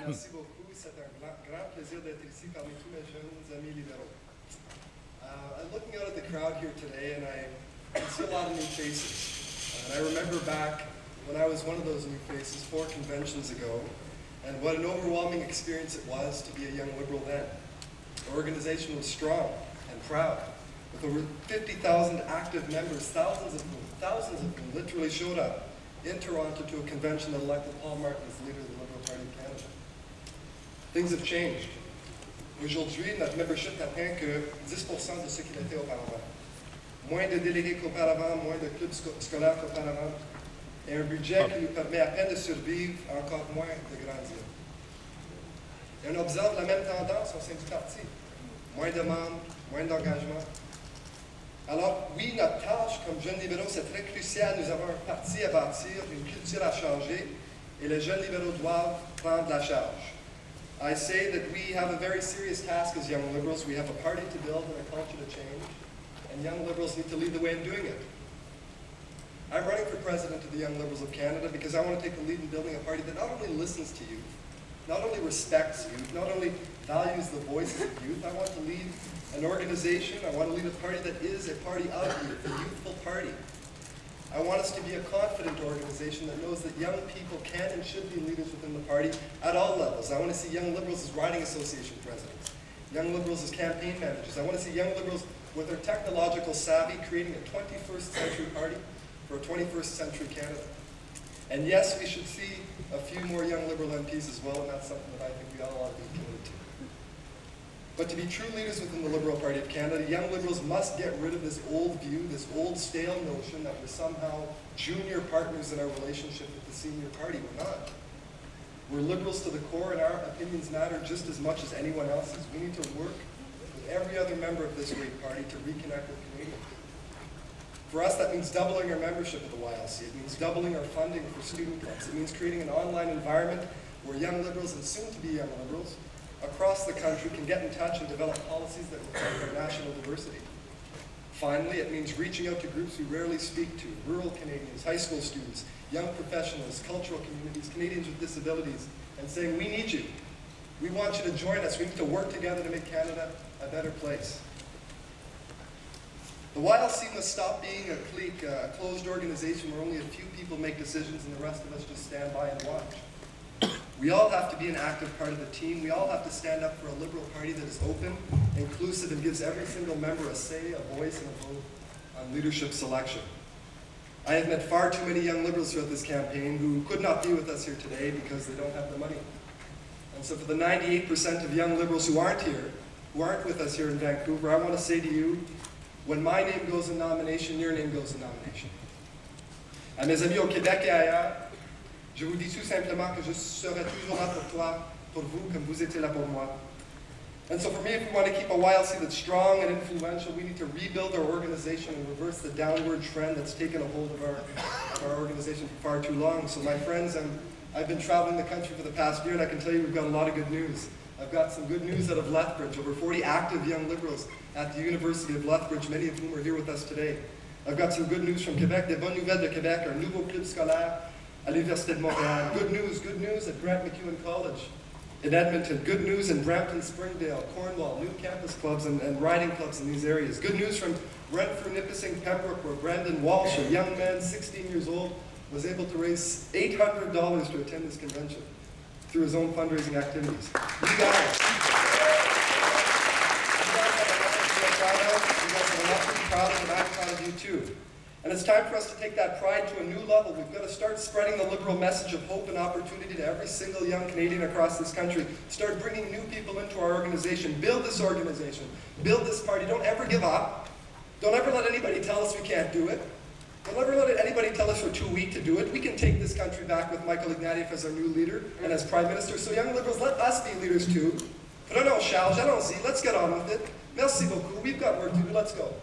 Merci beaucoup. C'est un grand plaisir d'être ici parmi tous mes jeunes amis libéraux. I'm looking out at the crowd here today, and I can see a lot of new faces. And I remember back when I was one of those new faces 4 conventions ago, and what an overwhelming experience it was to be a young liberal then. The organization was strong and proud, with over 50,000 active members, thousands of them literally showed up in Toronto to a convention that elected Paul Martin as leader of the Liberal Party of Canada. Things have changed. Aujourd'hui, notre membership n'atteint que 10% de ce qu'il était auparavant. Moins de délégués qu'auparavant, moins de clubs scolaires qu'auparavant, et un budget qui nous permet à peine de survivre, encore moins de grandir. Et on observe la même tendance au sein du parti. Moins de membres, moins d'engagement. Alors, oui, notre tâche comme jeunes libéraux, c'est très crucial. Nous avons un parti à bâtir, une culture à changer, et les jeunes libéraux doivent prendre la charge. I say that we have a very serious task as young liberals. We have a party to build and a culture to change, and young liberals need to lead the way in doing it. I'm running for president of the Young Liberals of Canada because I want to take the lead in building a party that not only listens to youth, not only respects youth, not only values the voices of youth. I want to lead an organization, I want to lead a party that is a party of youth, a youthful party. I want us to be a confident organization that knows that young people can and should be leaders within the party at all levels. I want to see young liberals as riding association presidents, young liberals as campaign managers. I want to see young liberals with their technological savvy creating a 21st century party for a 21st century Canada. And yes, we should see a few more young liberal MPs as well, and that's something that I think we all ought to be committed to. But to be true leaders within the Liberal Party of Canada, young liberals must get rid of this old view, this old stale notion that we're somehow junior partners in our relationship with the senior party. We're not. We're liberals to the core, and our opinions matter just as much as anyone else's. We need to work with every other member of this great party to reconnect with Canadians. For us, that means doubling our membership of the YLC. It means doubling our funding for student clubs. It means creating an online environment where young liberals and soon-to-be young liberals across the country can get in touch and develop policies that reflect our national diversity. Finally, it means reaching out to groups we rarely speak to, rural Canadians, high school students, young professionals, cultural communities, Canadians with disabilities, and saying, we need you. We want you to join us. We need to work together to make Canada a better place. The YLC must stop being a clique, a closed organization where only a few people make decisions and the rest of us just stand by and watch. We all have to be an active part of the team. We all have to stand up for a Liberal Party that is open, inclusive, and gives every single member a say, a voice, and a vote on leadership selection. I have met far too many young Liberals throughout this campaign who could not be with us here today because they don't have the money. And so for the 98% of young Liberals who aren't here, who aren't with us here in Vancouver, I want to say to you, when my name goes in nomination, your name goes in nomination. À mes amis au Québec et ailleurs, je vous dis tout simplement que je serai toujours là pour toi, pour vous, comme vous étiez là pour moi. And so for me, if we want to keep a YLC that's strong and influential, we need to rebuild our organization and reverse the downward trend that's taken a hold of our organization for far too long. So my friends, I've been traveling the country for the past year, and I can tell you we've got a lot of good news. I've got some good news out of Lethbridge, over 40 active young Liberals at the University of Lethbridge, many of whom are here with us today. I've got some good news from Quebec, des bonnes nouvelles de Québec, un nouveau club scolaire à l'Université de Montréal. Good news at Grant MacEwan College in Edmonton. Good news in Brampton, Springdale, Cornwall, new campus clubs and riding clubs in these areas. Good news from Renfrew, Nipissing, Pembroke, where Brandon Walsh, a young man, 16 years old, was able to raise $800 to attend this convention through his own fundraising activities. You guys have a lot to be proud of, and I'm proud of you too. And it's time for us to take that pride to a new level. We've got to start spreading the Liberal message of hope and opportunity to every single young Canadian across this country. Start bringing new people into our organization. Build this organization. Build this party. Don't ever give up. Don't ever let anybody tell us we can't do it. Don't ever let anybody tell us we're too weak to do it. We can take this country back with Michael Ignatieff as our new leader and as Prime Minister. So young Liberals, let us be leaders too. Prenons charge, allons-y, let's get on with it. Merci beaucoup. We've got work to do. Let's go.